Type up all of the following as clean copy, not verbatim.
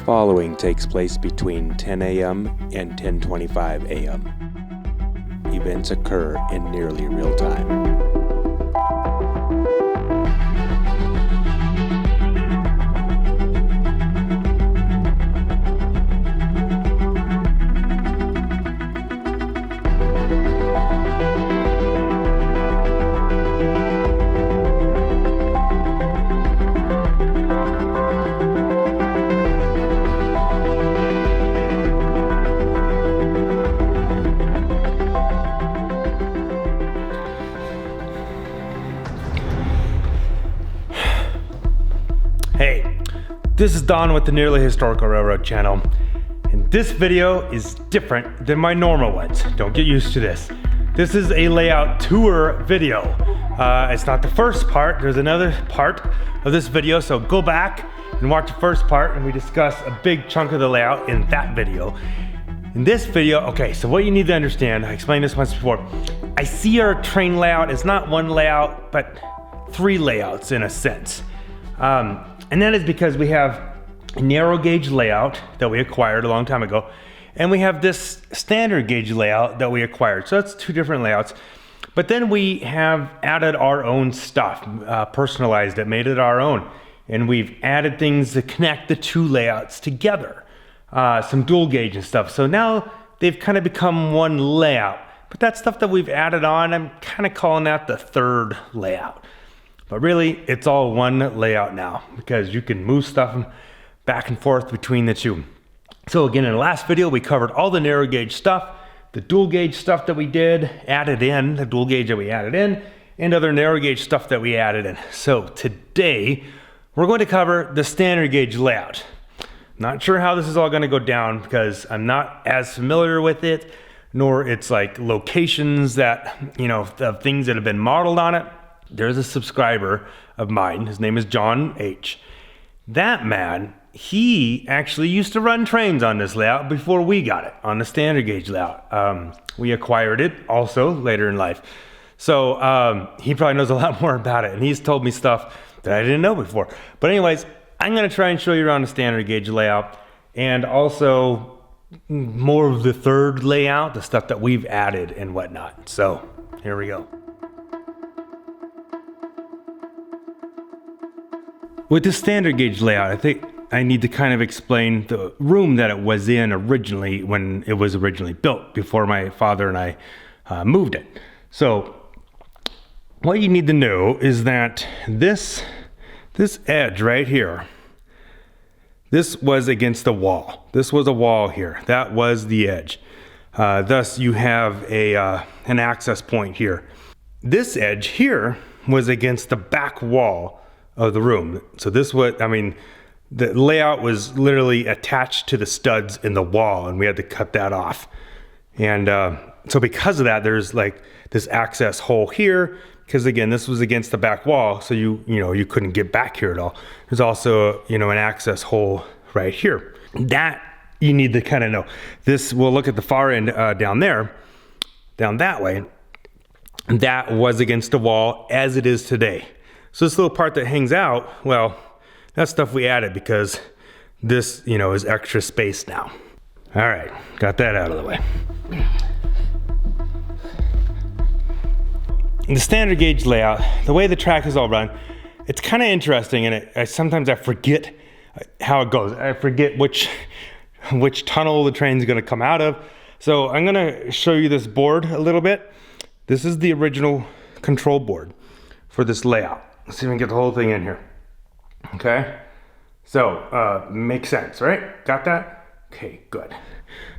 following takes place between 10 a.m. and 10:25 a.m. Events occur in nearly real time. Hey, this is Don with the Nearly Historical Railroad channel, and this video is different than my normal ones. Don't get used to this. This is a layout tour video. It's not the first part, there's another part of this video, so go back and watch the first part and we discuss a big chunk of the layout in that video. In this video, okay, so what you need to understand, I explained this once before, I see our train layout as not one layout, but three layouts in a sense. And that is because we have a narrow gauge layout that we acquired a long time ago, and we have this standard gauge layout that we acquired. So that's two different layouts. But then we have added our own stuff, personalized it, made it our own. And we've added things to connect the two layouts together, some dual gauge and stuff. So now they've kind of become one layout. But that stuff that we've added on, I'm kind of calling that the third layout. But really, it's all one layout now because you can move stuff back and forth between the two. So again, in the last video, we covered all the narrow gauge stuff, the dual gauge stuff that we did, added in, the dual gauge that we added in, and other narrow gauge stuff that we added in. So today, we're going to cover the standard gauge layout. Not sure how this is all going to go down because I'm not as familiar with it, nor its like locations that, of things that have been modeled on it. There's a subscriber of mine, his name is John H. That man, he actually used to run trains on this layout before we got it, on the standard gauge layout. We acquired it also later in life. So he probably knows a lot more about it, and he's told me stuff that I didn't know before. But anyways, I'm gonna try and show you around the standard gauge layout, and also more of the third layout, the stuff that we've added and whatnot. So here we go. With the standard gauge layout, I think I need to kind of explain the room that it was in originally when it was originally built before my father and I moved it. So what you need to know is that this edge right here, this was against the wall. This was a wall here. That was the edge. Thus you have an access point here. This edge here was against the back wall of the room. So this the layout was literally attached to the studs in the wall, and we had to cut that off. And so because of that, there's like this access hole here, because again, this was against the back wall, so you couldn't get back here at all. There's also an access hole right here. That you need to kind of know. This, we'll look at the far end down there, down that way. That was against the wall as it is today. So this little part that hangs out, well, that's stuff we added because this, is extra space now. All right, got that out of the way. In the standard gauge layout, the way the track is all run, it's kind of interesting, and sometimes I forget how it goes. I forget which tunnel the train's gonna come out of. So I'm gonna show you this board a little bit. This is the original control board for this layout. Let's see if we can get the whole thing in here. Okay, so makes sense, right? Got that? Okay, good.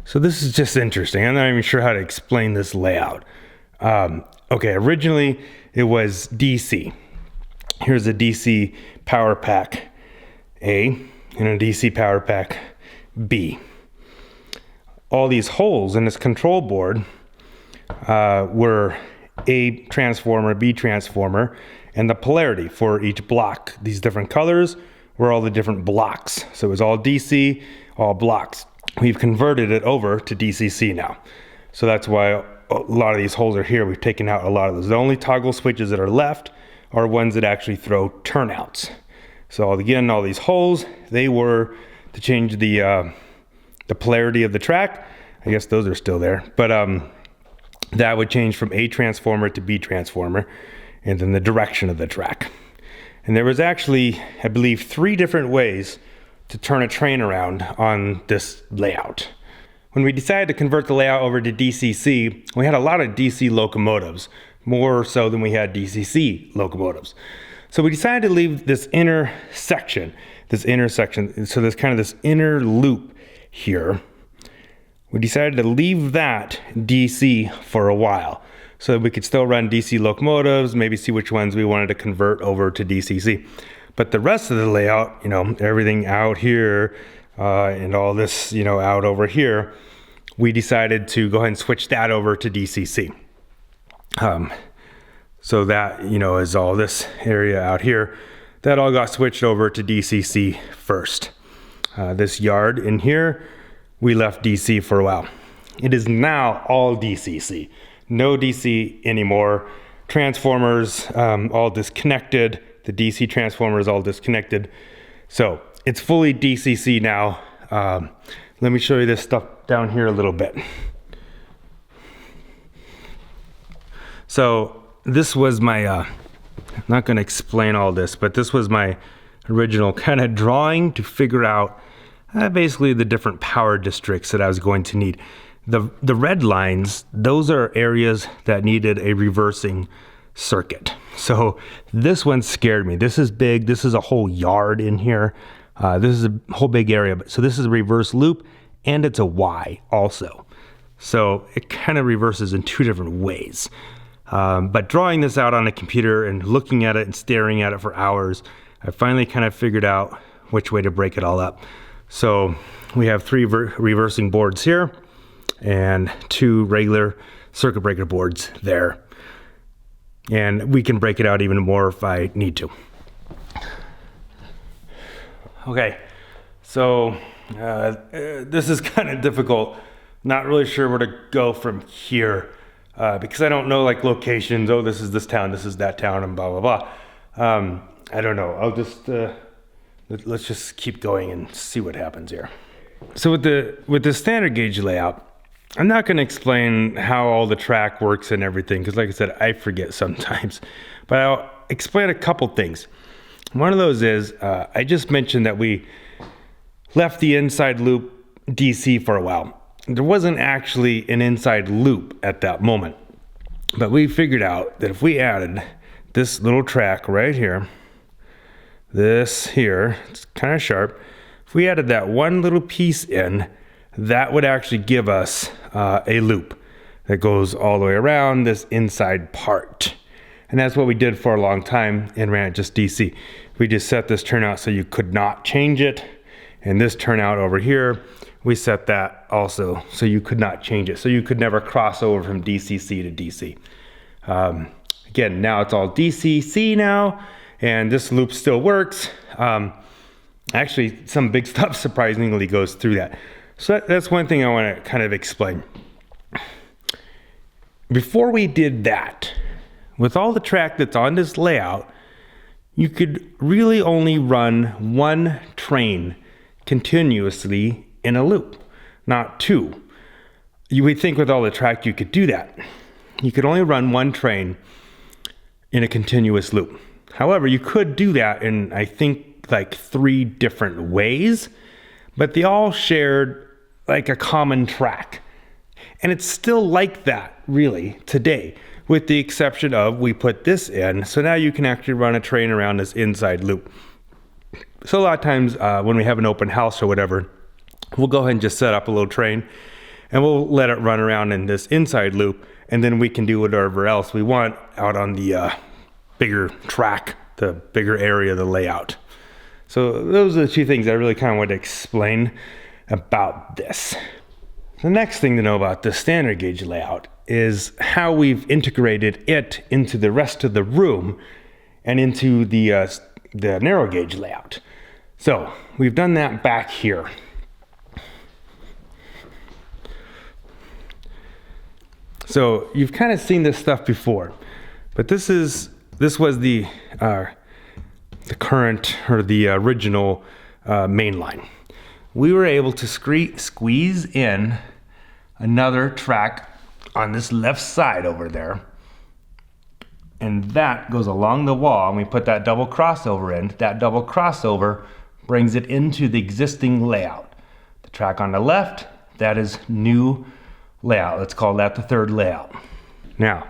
So this is just interesting. I'm not even sure how to explain this layout. Okay, originally it was DC. Here's a DC power pack A and a DC power pack B. All these holes in this control board were A transformer, B transformer, and the polarity for each block. These different colors were all the different blocks. So it was all DC, all blocks. We've converted it over to DCC now. So that's why a lot of these holes are here. We've taken out a lot of those. The only toggle switches that are left are ones that actually throw turnouts. So again, all these holes, they were to change the polarity of the track. I guess those are still there, but that would change from A transformer to B transformer, and then the direction of the track. And there was actually, I believe, 3 different ways to turn a train around on this layout. When we decided to convert the layout over to DCC, we had a lot of DC locomotives, more so than we had DCC locomotives. So we decided to leave this intersection, so there's kind of this inner loop here. We decided to leave that DC for a while so that we could still run DC locomotives, maybe see which ones we wanted to convert over to DCC. But the rest of the layout, you know, everything out here and all this, you know, out over here, we decided to go ahead and switch that over to DCC. So that, you know, is all this area out here. That all got switched over to DCC first. This yard in here, we left DC for a while. It is now all DCC. No DC anymore. Transformers all disconnected. The DC transformer is all disconnected. So it's fully DCC now. Let me show you this stuff down here a little bit. So this was my, I'm not going to explain all this, but this was my original kind of drawing to figure out basically the different power districts that I was going to need. The red lines, those are areas that needed a reversing circuit. So this one scared me. This is big. This is a whole yard in here. This is a whole big area. So this is a reverse loop, and it's a Y also. So it kind of reverses in 2 different ways. But drawing this out on a computer and looking at it and staring at it for hours, I finally kind of figured out which way to break it all up. So we have 3 reversing boards here and 2 regular circuit breaker boards there. And we can break it out even more if I need to. Okay, so this is kind of difficult. Not really sure where to go from here because I don't know like locations. Oh, this is this town, this is that town, and blah, blah, blah. I don't know. I'll just, let's just keep going and see what happens here. So with the standard gauge layout, I'm not going to explain how all the track works and everything, because like I said, I forget sometimes. But I'll explain a couple things. One of those is, I just mentioned that we left the inside loop DC for a while. There wasn't actually an inside loop at that moment. But we figured out that if we added this little track right here, this here, it's kind of sharp. If we added that one little piece in, that would actually give us a loop that goes all the way around this inside part. And that's what we did for a long time and ran it just DC. We just set this turnout so you could not change it. And this turnout over here, we set that also so you could not change it. So you could never cross over from DCC to DC. Again, now it's all DCC now, and this loop still works. Actually, some big stuff surprisingly goes through that. So that's one thing I want to kind of explain. Before we did that, with all the track that's on this layout, you could really only run 1 train continuously in a loop, not 2. You would think with all the track you could do that. You could only run 1 train in a continuous loop. However, you could do that in, I think, like 3 different ways, but they all shared like a common track. And it's still like that, really, today, with the exception of we put this in, so now you can actually run a train around this inside loop. So a lot of times when we have an open house or whatever, we'll go ahead and just set up a little train, and we'll let it run around in this inside loop, and then we can do whatever else we want out on the bigger track, the bigger area of the layout. So those are the 2 things I really kind of want to explain about this. The next thing to know about the standard gauge layout is how we've integrated it into the rest of the room and into the narrow gauge layout. So we've done that back here. So you've kind of seen this stuff before, but this was the current or the original main line. we were able to squeeze in another track on this left side over there. And that goes along the wall, and we put that double crossover in. That double crossover brings it into the existing layout. The track on the left, that is new layout. Let's call that the third layout. Now,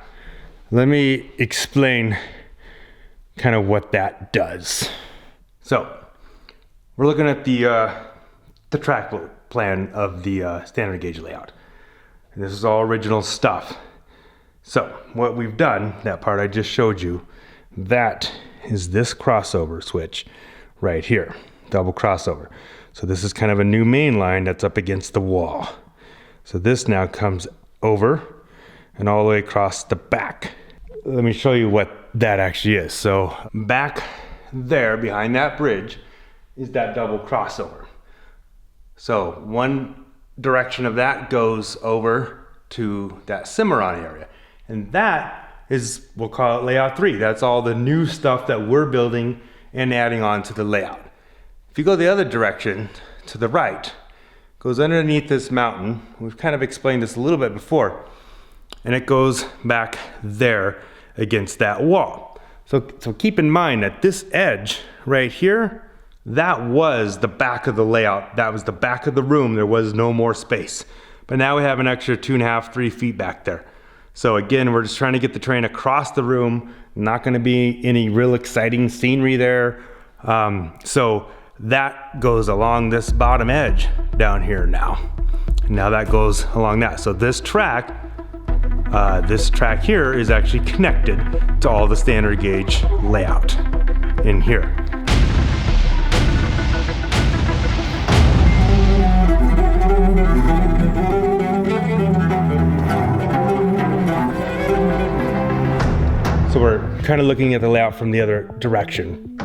let me explain kind of what that does. So, we're looking at the track plan of the standard gauge layout. And this is all original stuff. So what we've done, that part I just showed you, that is this crossover switch right here, double crossover. So this is kind of a new main line that's up against the wall. So this now comes over and all the way across the back. Let me show you what that actually is. So back there behind that bridge is that double crossover. So one direction of that goes over to that Cimarron area. And that is, we'll call it layout 3. That's all the new stuff that we're building and adding on to the layout. If you go the other direction, to the right, goes underneath this mountain. We've kind of explained this a little bit before. And it goes back there against that wall. So keep in mind that this edge right here, that was the back of the layout. That was the back of the room. There was no more space. But now we have an extra 2.5, 3 feet back there. So again, we're just trying to get the train across the room. Not going to be any real exciting scenery there. So that goes along this bottom edge down here now. Now that goes along that. So this track here is actually connected to all the standard gauge layout in here. So we're kind of looking at the layout from the other direction.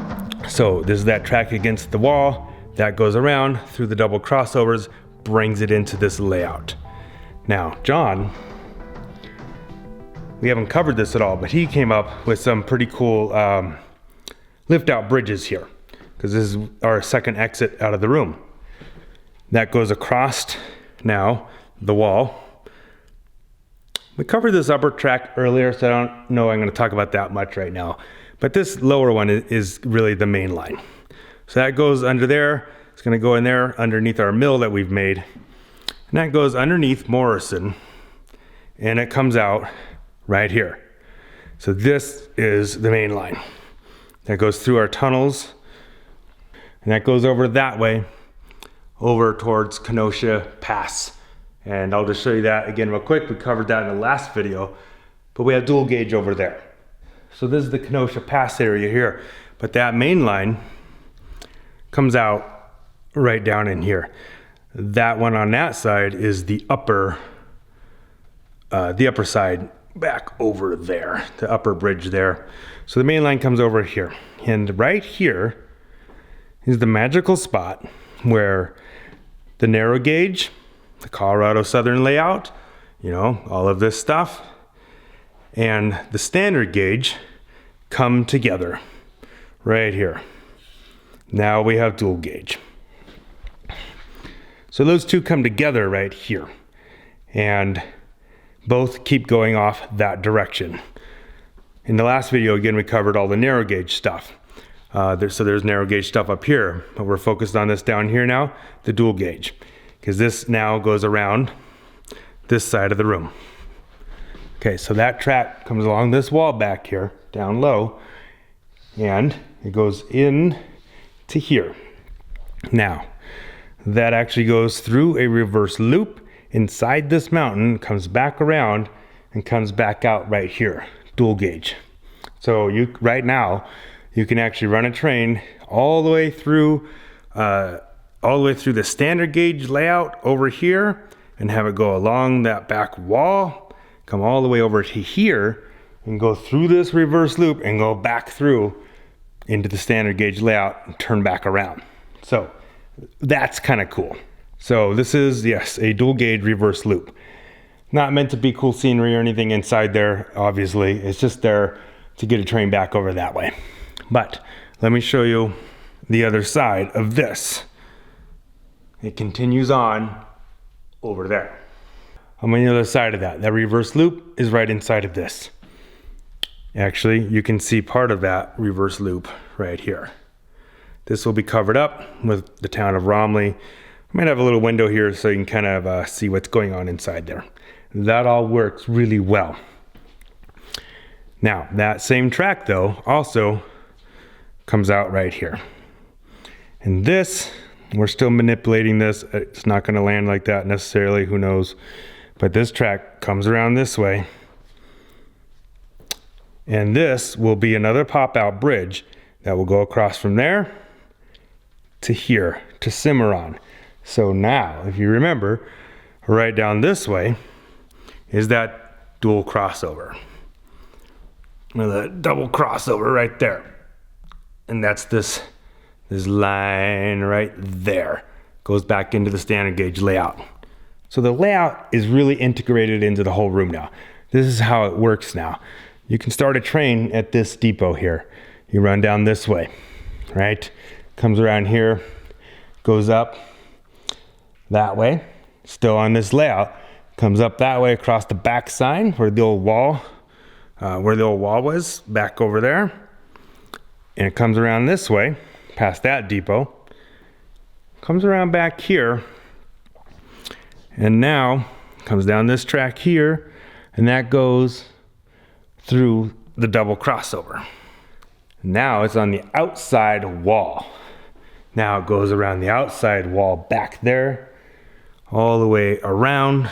So this is that track against the wall, that goes around through the double crossovers, brings it into this layout. Now, John, we haven't covered this at all, but he came up with some pretty cool lift out bridges here, because this is our second exit out of the room. That goes across now the wall. We covered this upper track earlier, so I don't know I'm going to talk about that much right now. But this lower one is really the main line. So that goes under there. It's going to go in there underneath our mill that we've made. And that goes underneath Morrison. And it comes out right here. So this is the main line. That goes through our tunnels. And that goes over that way, over towards Kenosha Pass. And I'll just show you that again real quick. We covered that in the last video, but we have dual gauge over there. So this is the Kenosha Pass area here, but that main line comes out right down in here. That one on that side is the upper side back over there, the upper bridge there. So the main line comes over here, and right here is the magical spot where the narrow gauge, the Colorado Southern layout, you know, all of this stuff, and the standard gauge come together right here. Now we have dual gauge. So those two come together right here, and both keep going off that direction. In the last video, again, we covered all the narrow gauge stuff. So there's narrow gauge stuff up here, but we're focused on this down here now, the dual gauge, because this now goes around this side of the room. Okay, so that track comes along this wall back here, down low, and it goes in to here. Now, that actually goes through a reverse loop inside this mountain, comes back around, and comes back out right here, dual gauge. So right now, you can actually run a train all the way through the standard gauge layout over here and have it go along that back wall, come all the way over to here and go through this reverse loop and go back through into the standard gauge layout and turn back around. So that's kind of cool. So this is, yes, a dual gauge reverse loop. Not meant to be cool scenery or anything inside there, obviously. It's just there to get a train back over that way. But let me show you the other side of this. it continues on over there. On the other side of that reverse loop is right inside of this. Actually, you can see part of that reverse loop right here. This will be covered up with the town of Romley. I might have a little window here so you can kind of see what's going on inside there. That all works really well. Now, that same track though also comes out right here. And this, we're still manipulating this. It's not going to land like that necessarily, who knows. But this track comes around this way. And this will be another pop-out bridge that will go across from there to here, to Cimarron. So now, if you remember, right down this way is that dual crossover. The double crossover right there. And that's this line right there. Goes back into the standard gauge layout. So the layout is really integrated into the whole room now. This is how it works now. You can start a train at this depot here. You run down this way, right? Comes around here, goes up that way, still on this layout, comes up that way across the back sign where the old wall was, back over there. And it comes around this way, past that depot, comes around back here, and now comes down this track here, and that goes through the double crossover. Now it's on the outside wall. Now it goes around the outside wall back there, all the way around,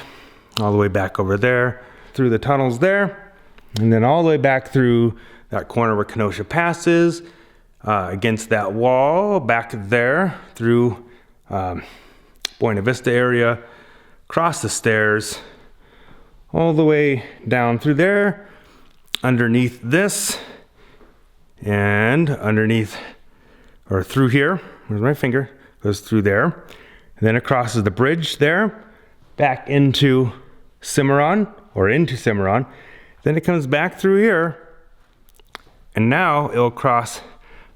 all the way back over there, through the tunnels there, and then all the way back through that corner where Kenosha passes, against that wall, back there, through Buena Vista area, across the stairs, all the way down through there, underneath this, and underneath, or through here, where's my finger, goes through there, and then it crosses the bridge there, back into Cimarron, then it comes back through here, and now it'll cross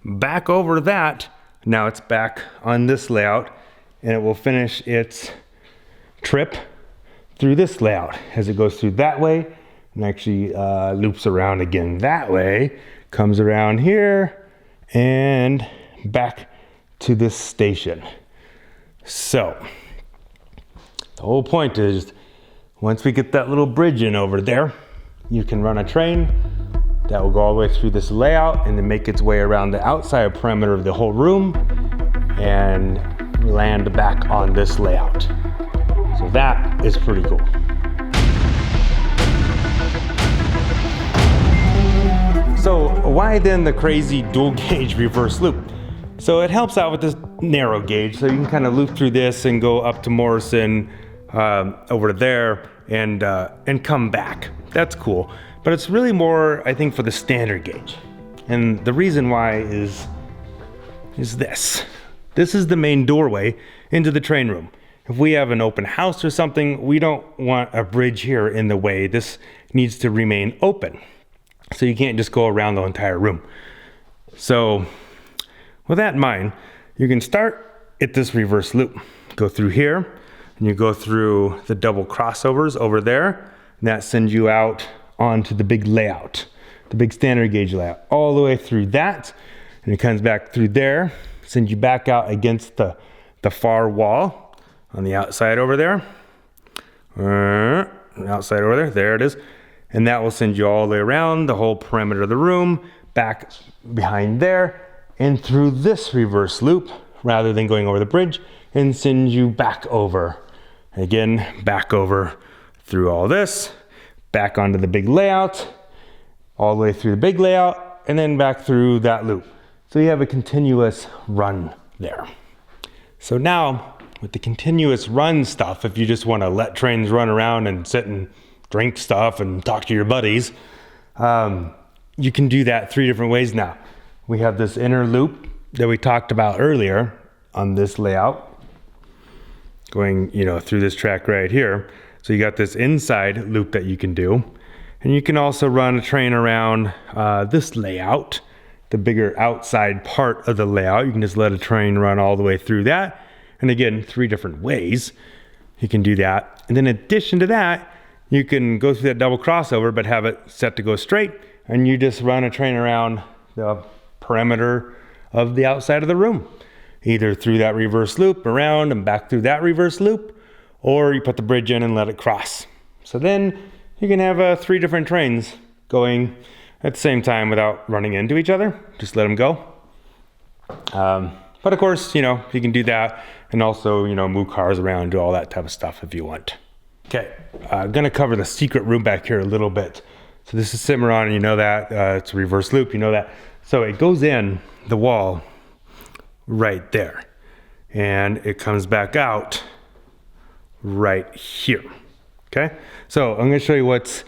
back over that. Now it's back on this layout, and it will finish its trip through this layout as it goes through that way, and actually loops around again that way, comes around here, and back to this station. So, the whole point is, once we get that little bridge in over there, you can run a train that will go all the way through this layout and then make its way around the outside perimeter of the whole room and land back on this layout. So that is pretty cool. So why then the crazy dual gauge reverse loop? So it helps out with this narrow gauge, so you can kind of loop through this and go up to Morrison over there and come back. That's cool. But it's really more, I think, for the standard gauge. And the reason why is this. This is the main doorway into the train room. If we have an open house or something, we don't want a bridge here in the way. This needs to remain open. So you can't just go around the entire room. So with that in mind, you can start at this reverse loop. Go through here, and you go through the double crossovers over there, and that sends you out onto the big layout, the big standard gauge layout, all the way through that, and it comes back through there, sends you back out against the far wall on the outside over there, outside over there it is, and that will send you all the way around the whole perimeter of the room, back behind there, and through this reverse loop, rather than going over the bridge, and send you back over, again, back over through all this, back onto the big layout, all the way through the big layout, and then back through that loop. So you have a continuous run there. So now, with the continuous run stuff, if you just want to let trains run around and sit and drink stuff and talk to your buddies, you can do that 3 different ways now. We have this inner loop that we talked about earlier on this layout, going, through this track right here. So you got this inside loop that you can do, and you can also run a train around this layout, the bigger outside part of the layout. You can just let a train run all the way through that, And again, 3 different ways you can do that. And then in addition to that, you can go through that double crossover, but have it set to go straight, and you just run a train around the perimeter of the outside of the room, either through that reverse loop, around and back through that reverse loop, or you put the bridge in and let it cross. So then you can have 3 different trains going at the same time without running into each other. Just let them go. But of course, you can do that and also, move cars around, do all that type of stuff if you want. Okay, I'm gonna cover the secret room back here a little bit. So this is Cimarron, and that, it's a reverse loop, that. So it goes in the wall right there, and it comes back out right here, okay? So I'm gonna show you what's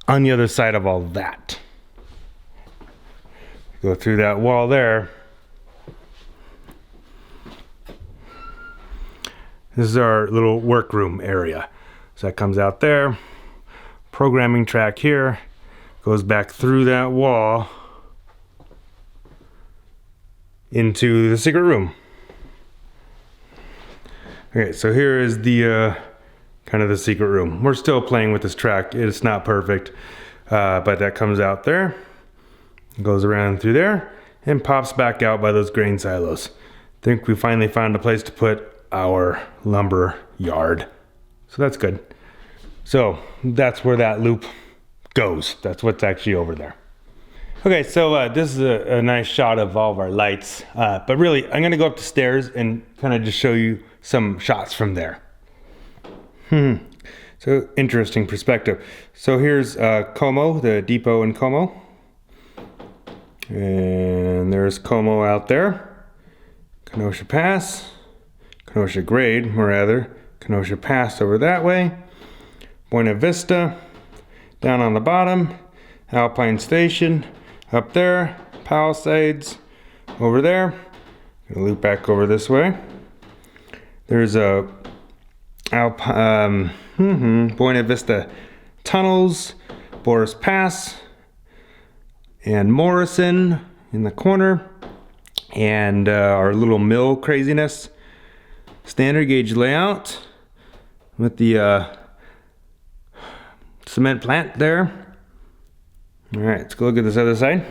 on the other side of all that. Go through that wall there. This is our little workroom area. So that comes out there, programming track here, goes back through that wall into the secret room. Okay, so here is the kind of the secret room. We're still playing with this track. It's not perfect, but that comes out there, goes around through there, and pops back out by those grain silos. I think we finally found a place to put our lumber yard. So that's good. So that's where that loop goes. That's what's actually over there. Okay, so this is a nice shot of all of our lights. But really, I'm gonna go up the stairs and kind of just show you some shots from there. So interesting perspective. So here's Como, the depot in Como. And there's Como out there. Kenosha Pass. Kenosha Grade, or rather, Kenosha Pass over that way. Buena Vista, down on the bottom. Alpine Station, up there. Palisades, over there. Gonna loop back over this way. There's a Buena Vista Tunnels, Boris Pass, and Morrison in the corner. And our little mill craziness. Standard gauge layout with the cement plant there. All right, let's go look at this other side.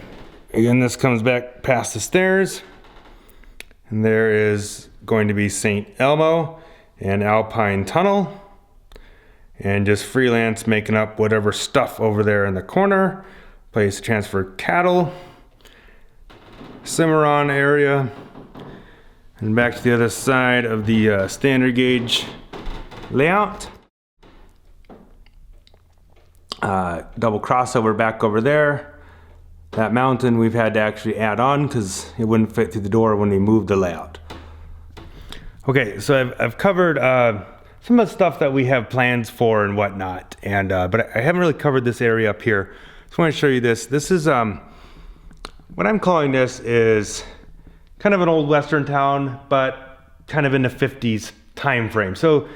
Again, this comes back past the stairs, and there is going to be St. Elmo and Alpine Tunnel, and just freelance making up whatever stuff over there in the corner. Place to transfer cattle. Cimarron area. And back to the other side of the standard gauge layout. Double crossover back over there. That mountain we've had to actually add on because it wouldn't fit through the door when we moved the layout. Okay, so I've covered some of the stuff that we have plans for and whatnot, and but I haven't really covered this area up here. Just want to show you this. This is what I'm calling this is kind of an old western town, but kind of in the 50s time frame. So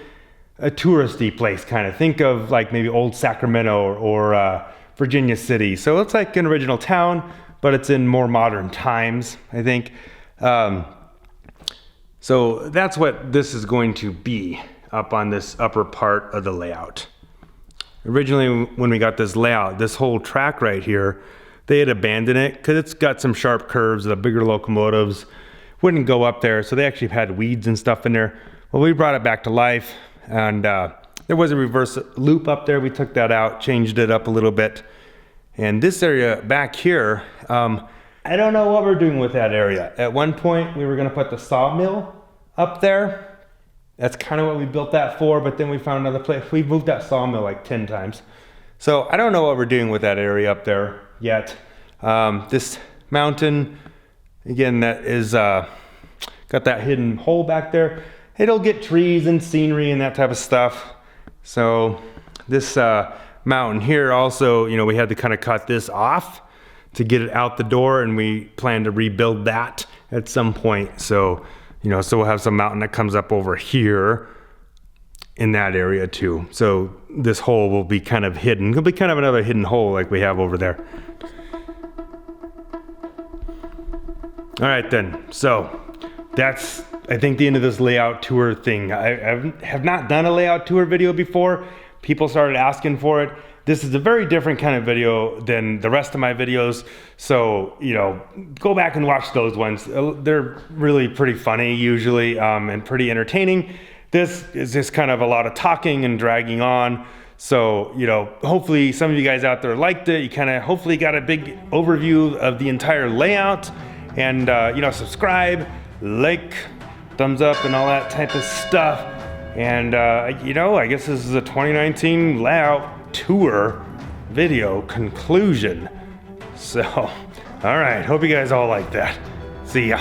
a touristy place, kind of. Think of like maybe old Sacramento or Virginia City. So it's like an original town, but it's in more modern times, I think. So that's what this is going to be up on this upper part of the layout. Originally, when we got this layout, this whole track right here, they had abandoned it because it's got some sharp curves. The bigger locomotives wouldn't go up there, so they actually had weeds and stuff in there. Well, we brought it back to life, and there was a reverse loop up there. We took that out, changed it up a little bit. And this area back here, I don't know what we're doing with that area. At one point, we were gonna put the sawmill up there. That's kind of what we built that for, but then we found another place. We moved that sawmill like 10 times. So I don't know what we're doing with that area up there yet. This mountain, again, that is got that hidden hole back there. It'll get trees and scenery and that type of stuff. So this mountain here also, you know, we had to kind of cut this off to get it out the door, and we plan to rebuild that at some point. So, you know, so we'll have some mountain that comes up over here in that area too. So this hole will be kind of hidden. It'll be kind of another hidden hole like we have over there. All right then, so that's I think the end of this layout tour thing. I have not done a layout tour video before. People started asking for it. This is a very different kind of video than the rest of my videos. So, you know, go back and watch those ones. They're really pretty funny usually, and pretty entertaining. This is just kind of a lot of talking and dragging on. So, you know, hopefully some of you guys out there liked it. You kind of hopefully got a big overview of the entire layout. And, you know, subscribe, like, thumbs up, and all that type of stuff. And, you know, I guess this is a 2019 layout tour video conclusion. So, all right, hope you guys all like that. See ya.